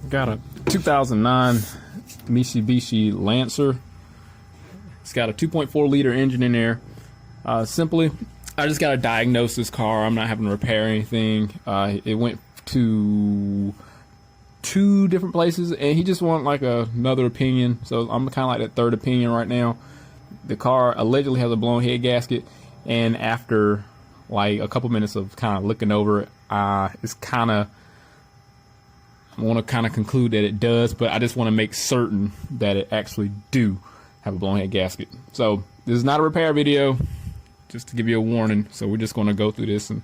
Got a 2009 Mitsubishi Lancer. It's got a 2.4 liter engine in there. Simply, I just got to diagnose this car. I'm not having to repair anything. It went to 2 different places, and he just wanted like another opinion. So I'm kind of like that third opinion right now. The car allegedly has a blown head gasket, and after like a couple minutes of kind of looking over it, it's kind of, I want to kind of conclude that it does, but I just want to make certain that it actually do have a blown head gasket. So this is not a repair video, just to give you a warning. So we're just going to go through this and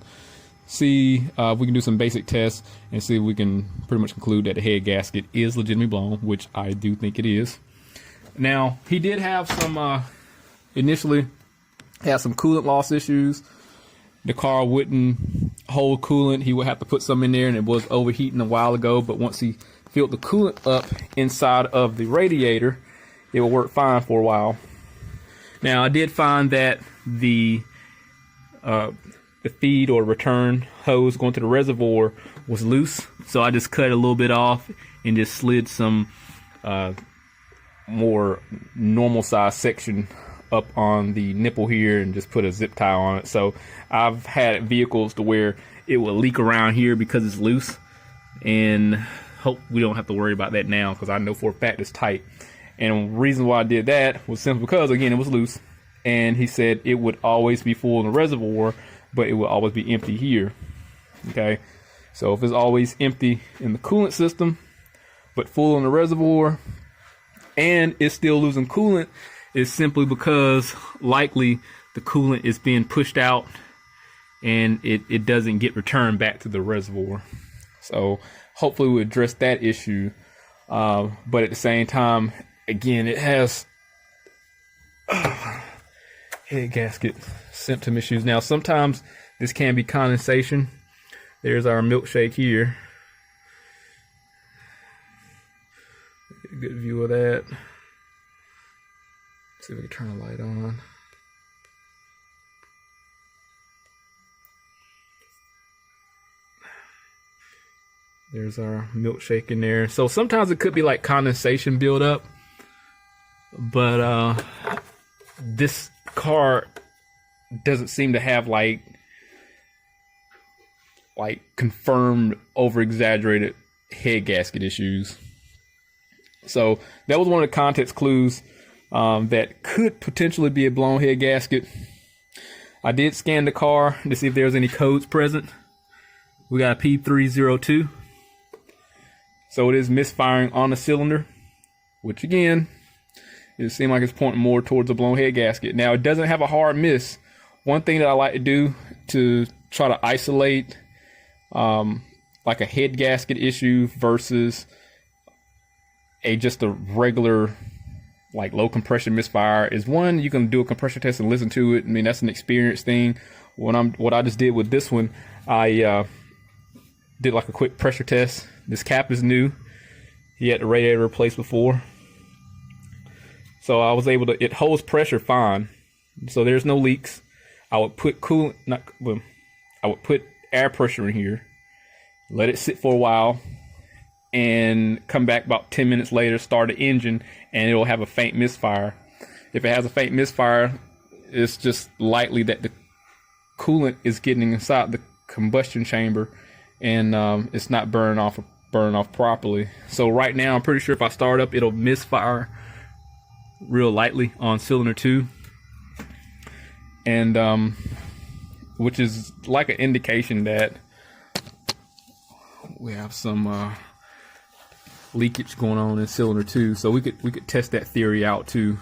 see if we can do some basic tests and see if we can pretty much conclude that the head gasket is legitimately blown, which I do think it is. Now, he did have some, initially had some coolant loss issues. The car wouldn't hold coolant. He would have to put some in there, and it was overheating a while ago, but once he filled the coolant up inside of the radiator, it will work fine for a while. Now, I did find that the feed or return hose going to the reservoir was loose, so I just cut a little bit off and just slid some more normal size section up on the nipple here and just put a zip tie on it. So I've had vehicles to where it will leak around here because it's loose, and hope we don't have to worry about that now, because I know for a fact it's tight. And the reason why I did that was simply because, again, it was loose, and he said it would always be full in the reservoir, but it would always be empty here. Okay, so if it's always empty in the coolant system but full in the reservoir and it's still losing coolant, is simply because likely the coolant is being pushed out and it doesn't get returned back to the reservoir. So hopefully we'll address that issue. But at the same time, again, it has head gasket symptom issues. Now, sometimes this can be condensation. There's our milkshake here. Get a good view of that. See if we can turn the light on. There's our milkshake in there. So sometimes it could be like condensation buildup, but this car doesn't seem to have like confirmed over-exaggerated head gasket issues. So that was one of the context clues that could potentially be a blown head gasket. I did scan the car to see if there's any codes present. We got a P302. So it is misfiring on the cylinder, which again, it seems like it's pointing more towards a blown head gasket. Now, it doesn't have a hard miss. One thing that I like to do to try to isolate like a head gasket issue versus just a regular like low compression misfire is, one, you can do a compression test and listen to it. I mean, that's an experience thing. What I just did with this one, I did like a quick pressure test. This cap is new. He had the radiator replaced before. So I was able to, it holds pressure fine. So there's no leaks. I would put I would put air pressure in here, let it sit for a while, and come back about 10 minutes later, start the engine, and it'll have a faint misfire. If it has a faint misfire, it's just likely that the coolant is getting inside the combustion chamber, and it's not burning off properly. So right now, I'm pretty sure if I start up, it'll misfire real lightly on cylinder 2, and which is like an indication that we have some leakage going on in cylinder 2. So we could test that theory out too.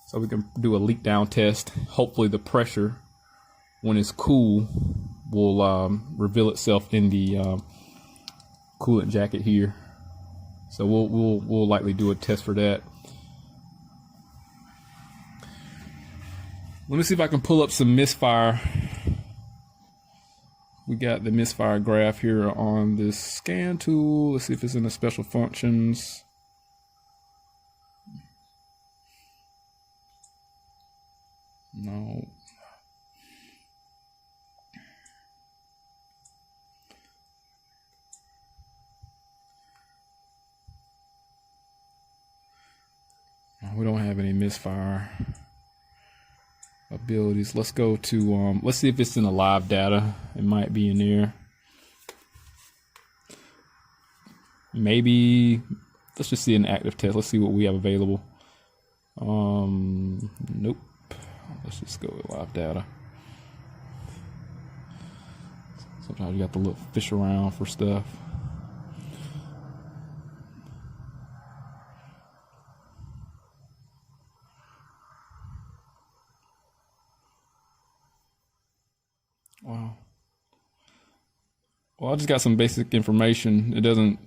So we can do a leak down test. Hopefully the pressure, when it's cool, will reveal itself in the coolant jacket here. So we'll likely do a test for that. Let me see if I can pull up some misfire. We got the misfire graph here on this scan tool. Let's see if it's in the special functions. No. have any misfire abilities. Let's go to, let's see if it's in the live data. It might be in there. Maybe, let's just see an active test. Let's see what we have available. Nope. Let's just go with live data. Sometimes you got to look, fish around for stuff. Wow. Well, I just got some basic information. It doesn't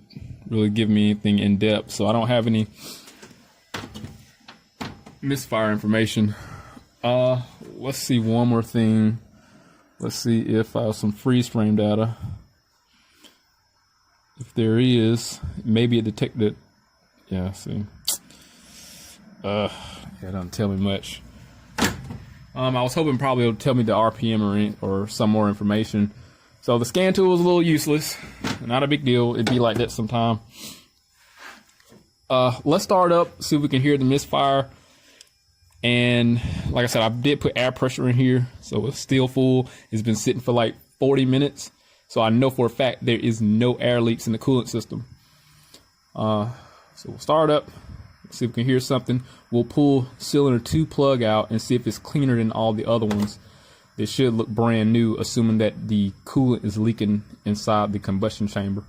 really give me anything in depth, so I don't have any misfire information. Let's see one more thing. Let's see if I have some freeze frame data. If there is, maybe it detected. Yeah, see. Yeah, it doesn't tell me much. I was hoping probably it'll tell me the RPM or some more information. So the scan tool is a little useless. Not a big deal. It'd be like that sometime. Let's start up, see if we can hear the misfire. And like I said, I did put air pressure in here, so it's still full. It's been sitting for like 40 minutes. So I know for a fact there is no air leaks in the coolant system. So we'll start up, see if we can hear something. We'll pull cylinder 2 plug out and see if it's cleaner than all the other ones. It should look brand new, assuming that the coolant is leaking inside the combustion chamber.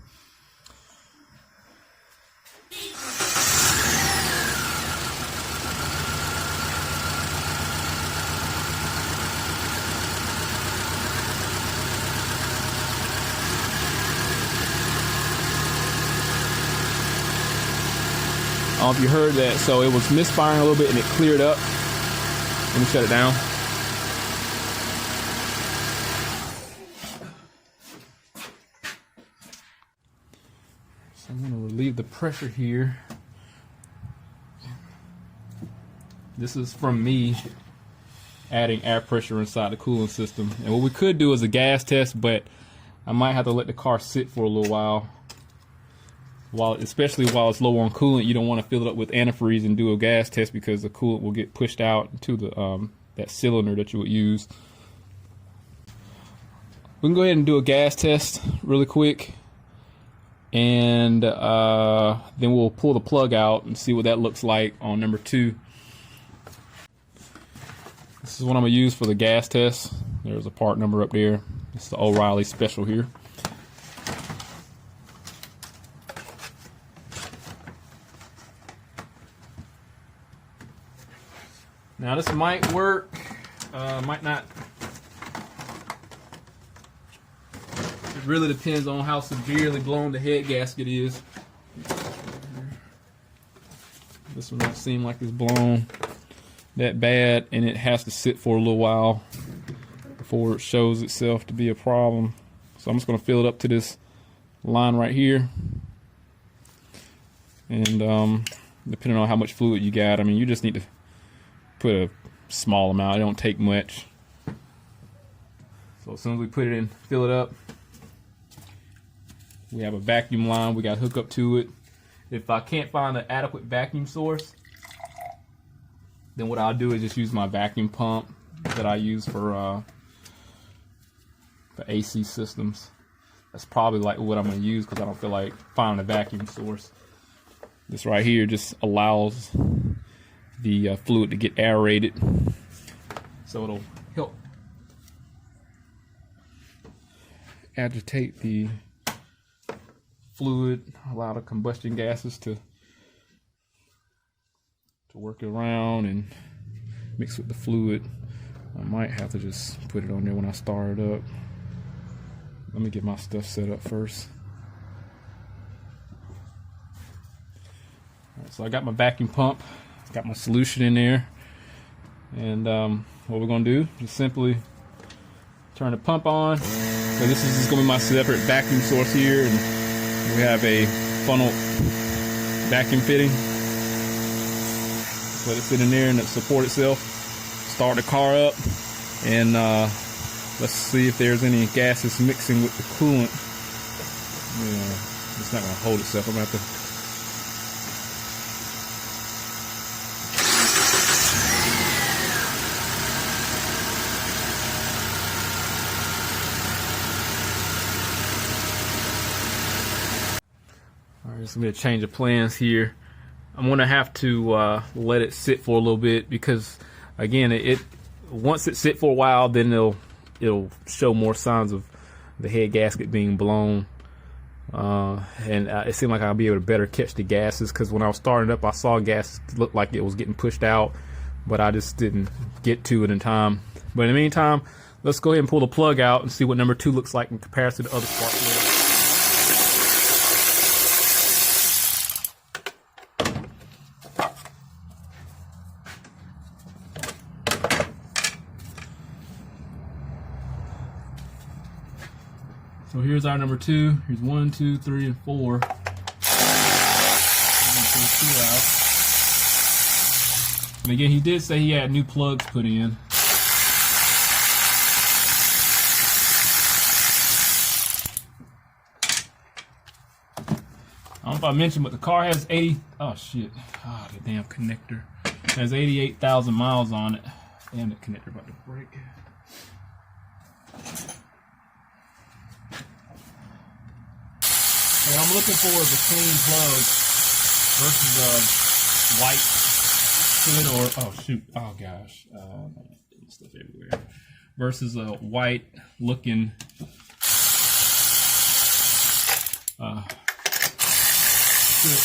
I don't know if you heard that, so it was misfiring a little bit and it cleared up. Let me shut it down. So I'm going to relieve the pressure here. This is from me adding air pressure inside the cooling system. And what we could do is a gas test, but I might have to let the car sit for a little while. Especially while it's low on coolant, you don't want to fill it up with antifreeze and do a gas test because the coolant will get pushed out to the that cylinder that you would use. We can go ahead and do a gas test really quick, and then we'll pull the plug out and see what that looks like on number 2. This is what I'm gonna use for the gas test. There's a part number up there. It's the O'Reilly special here. Now this might work, might not. It really depends on how severely blown the head gasket is. This one doesn't seem like it's blown that bad, and it has to sit for a little while before it shows itself to be a problem. So I'm just going to fill it up to this line right here. And depending on how much fluid you got, I mean, you just need to put a small amount. It don't take much. So as soon as we put it in, fill it up, we have a vacuum line we got to hook up to it. If I can't find an adequate vacuum source, then what I'll do is just use my vacuum pump that I use for AC systems. That's probably like what I'm going to use because I don't feel like finding a vacuum source. This right here just allows the fluid to get aerated, so it'll help agitate the fluid, allow the combustion gases to work around and mix with the fluid. I might have to just put it on there when I start it up. Let me get my stuff set up first. All right, so I got my vacuum pump. Got my solution in there, and what we're gonna do is simply turn the pump on. So this is just gonna be my separate vacuum source here, and we have a funnel vacuum fitting. Just let it sit in there and it support itself. Start the car up, and let's see if there's any gases mixing with the coolant. Yeah, it's not gonna hold itself. I'm gonna have to. There's gonna be a change of plans here. I'm gonna have to let it sit for a little bit because, again, it once it sit for a while, then it'll show more signs of the head gasket being blown. And it seemed like I'll be able to better catch the gases, because when I was starting up, I saw gas look like it was getting pushed out, but I just didn't get to it in time. But in the meantime, let's go ahead and pull the plug out and see what number 2 looks like in comparison to other spark plugs. So here's our number 2. Here's 1, 2, 3, and 4. I'm gonna pull 2 out. And again, he did say he had new plugs put in. I don't know if I mentioned, but the car has 80. Oh shit! Oh, the damn connector. It has 88,000 miles on it. Damn, the connector about to break. What I'm looking for is a clean plug versus a white hood, or oh shoot, oh gosh, stuff everywhere. Versus a white looking strip.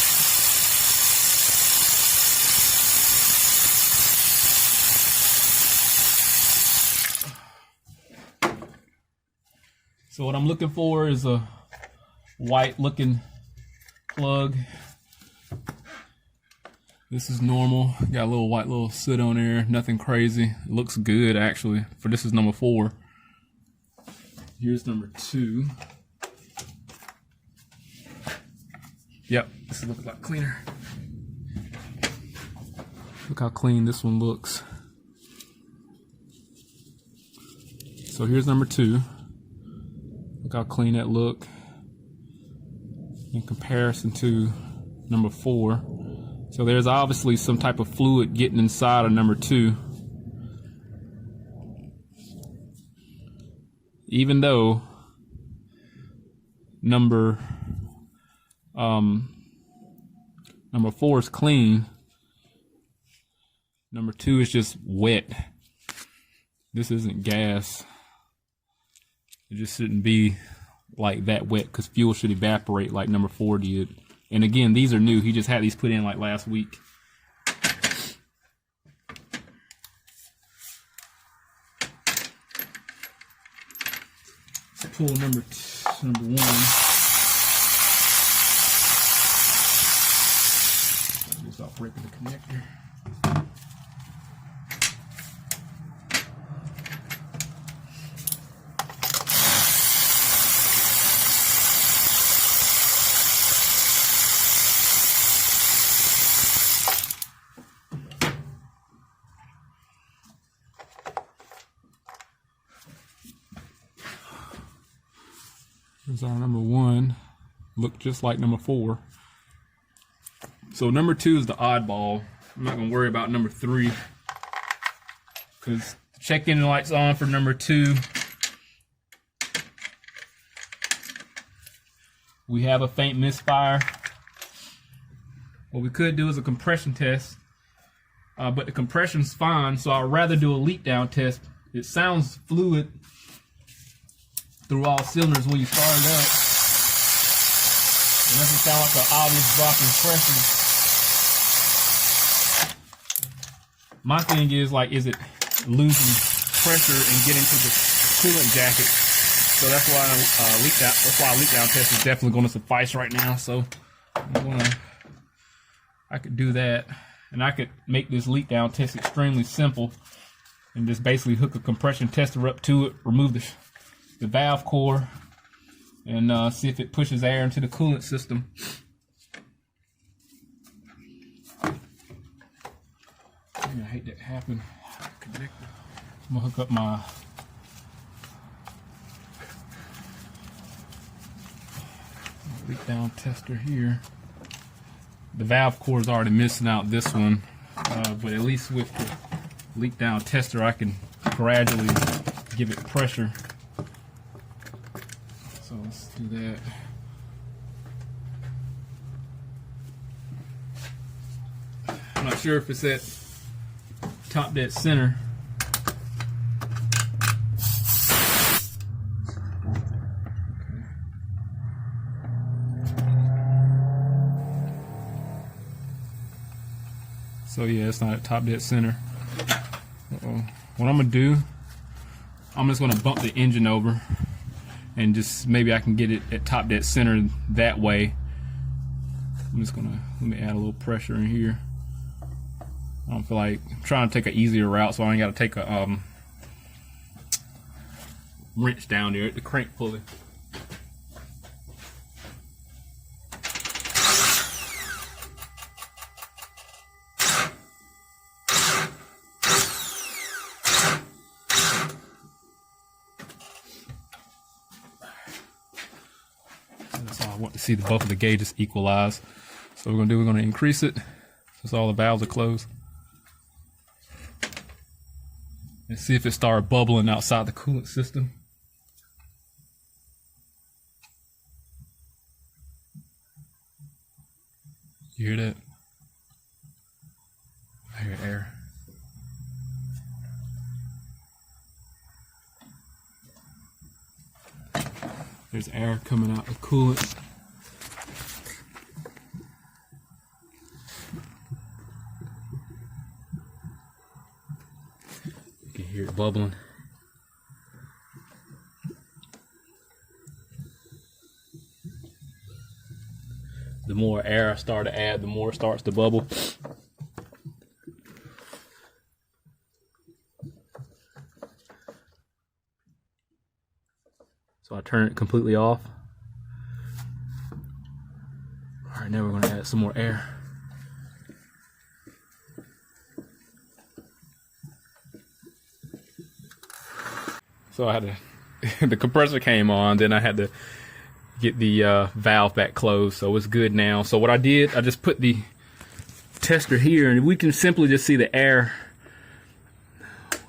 So what I'm looking for is a white looking plug. This is normal. Got a little white little soot on there. Nothing crazy. It looks good actually. For this is number 4. Here's number 2. Yep, this looks a lot cleaner. Look how clean this one looks. So here's number 2. Look how clean that look in comparison to number 4. So there's obviously some type of fluid getting inside of number 2. Even though number 4 is clean, number 2 is just wet. This isn't gas. It just shouldn't be like that wet, because fuel should evaporate like number 4 did. And again, these are new. He just had these put in like last week. Let's pull number 1. Stop breaking the connector. Here's our number 1. Look just like number 4. So number 2 is the oddball. I'm not gonna worry about number 3, because the check engine light's on for number 2. We have a faint misfire. What we could do is a compression test, but the compression's fine, so I'd rather do a leak down test. It sounds fluid through all cylinders when you start it up. It doesn't sound like an obvious drop in pressure. My thing is, like, is it losing pressure and getting to the coolant jacket? So that's why that's why a leak down test is definitely going to suffice right now. So I could do that, and I could make this leak down test extremely simple, and just basically hook a compression tester up to it, remove the valve core, and see if it pushes air into the coolant system. I hate that happen. I'm gonna hook up my leak down tester here. The valve core is already missing out this one, but at least with the leak down tester, I can gradually give it pressure. So let's do that. Not sure if it's at top dead center. So yeah, it's not at top dead center. What I'm gonna do, I'm just gonna bump the engine over and just maybe I can get it at top dead center that way. I'm just gonna, let me add a little pressure in here. I don't feel like, I'm trying to take an easier route so I ain't gotta take a wrench down there at the crank pulley. That's all I want to see, the both of the gauges equalize. So what we're gonna do, we're gonna increase it so all the valves are closed. And see if it started bubbling outside the coolant system. You hear that? I hear air. There's air coming out of the coolant. You can hear it bubbling. The more air I start to add, the more it starts to bubble. So I turn it completely off. All right, now we're going to add some more air. So I had to, the compressor came on, then I had to get the valve back closed, so it's good now. So what I did, I just put the tester here, and we can simply just see the air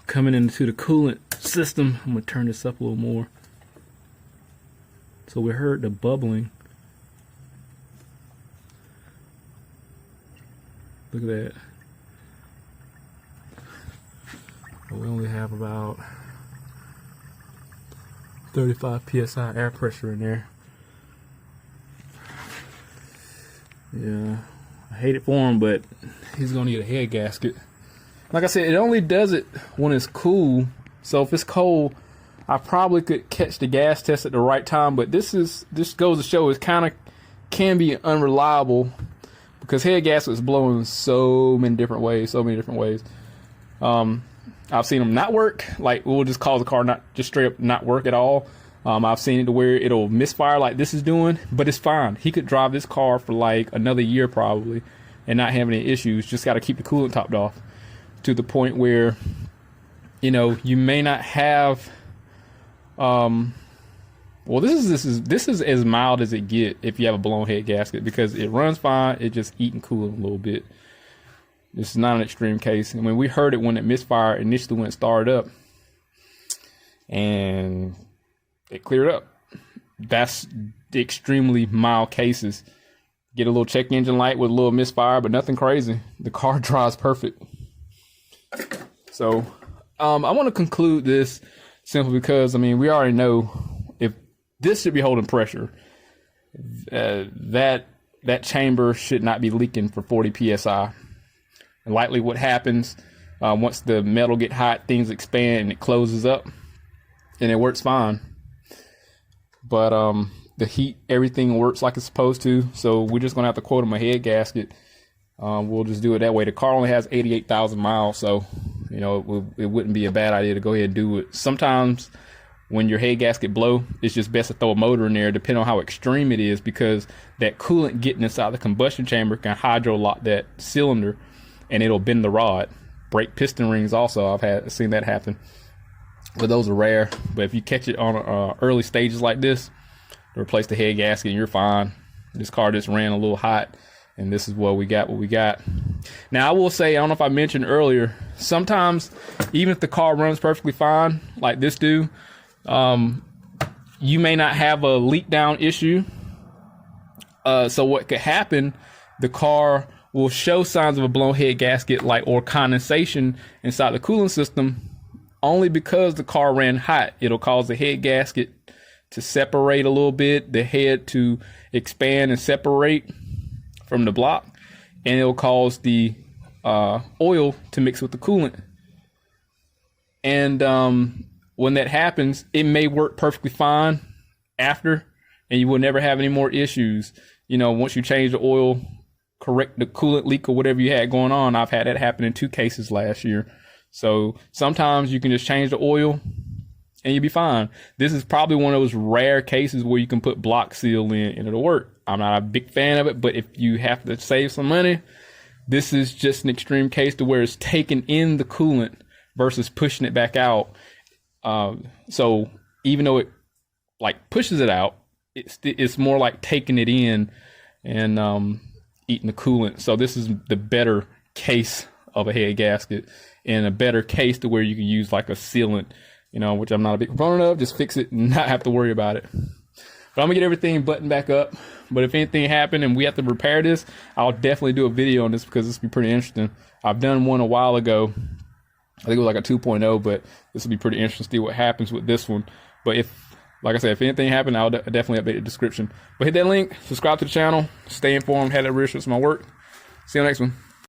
coming into the coolant system. I'm going to turn this up a little more. So we heard the bubbling. Look at that. But we only have about 35 psi air pressure in there. Yeah, I hate it for him, but he's gonna need a head gasket. Like I said, it only does it when it's cool. So if it's cold, I probably could catch the gas test at the right time, but this goes to show it kind of can be unreliable because head gaskets blow in so many different ways. I've seen them not work, like we'll just cause the car not just straight up not work at all. I've seen it to where it'll misfire like this is doing, but it's fine. He could drive this car for like another year probably and not have any issues. Just got to keep the coolant topped off to the point where, you know, you may not have. Well, this is as mild as it get if you have a blown head gasket because it runs fine. It just eating coolant a little bit. This is not an extreme case. I mean, we heard it when it misfired initially when it started up, and it cleared up. That's the extremely mild cases. Get a little check engine light with a little misfire, but nothing crazy. The car drives perfect. So, I want to conclude this simply because, I mean, we already know if this should be holding pressure, that chamber should not be leaking for 40 psi. And likely what happens once the metal get hot, things expand and it closes up, and it works fine. But the heat, everything works like it's supposed to. So we're just gonna have to quote him a head gasket. We'll just do it that way. The car only has 88,000 miles, so you know it wouldn't be a bad idea to go ahead and do it. Sometimes when your head gasket blow, it's just best to throw a motor in there, depending on how extreme it is, because that coolant getting inside the combustion chamber can hydro lock that cylinder, and it'll bend the rod. Break piston rings also. I've seen that happen, but those are rare. But if you catch it on early stages like this, replace the head gasket and you're fine. This car just ran a little hot, and this is what we got. Now I will say, I don't know if I mentioned earlier, sometimes even if the car runs perfectly fine like this do, you may not have a leak down issue. So what could happen, the car will show signs of a blown head gasket, like, or condensation inside the coolant system, only because the car ran hot. It'll cause the head gasket to separate a little bit, the head to expand and separate from the block, and it'll cause the oil to mix with the coolant. And when that happens, it may work perfectly fine after, and you will never have any more issues. You know, once you change the oil, correct the coolant leak or whatever you had going on. I've had that happen in 2 cases last year. So sometimes you can just change the oil and you'll be fine. This is probably one of those rare cases where you can put block seal in and it'll work. I'm not a big fan of it, but if you have to save some money, this is just an extreme case to where it's taking in the coolant versus pushing it back out. So even though it like pushes it out, it's more like taking it in and eating the coolant. So this is the better case of a head gasket, and a better case to where you can use like a sealant, you know, which I'm not a big proponent of. Just fix it and not have to worry about it. But I'm gonna get everything buttoned back up. But if anything happened and we have to repair this, I'll definitely do a video on this because this will be pretty interesting. I've done one a while ago. I think it was like a 2.0, but this will be pretty interesting to see what happens with this one. But if, like I said, if anything happened, I'll definitely update the description. But hit that link, subscribe to the channel, stay informed, have that reassurance of my work. See you on the next one.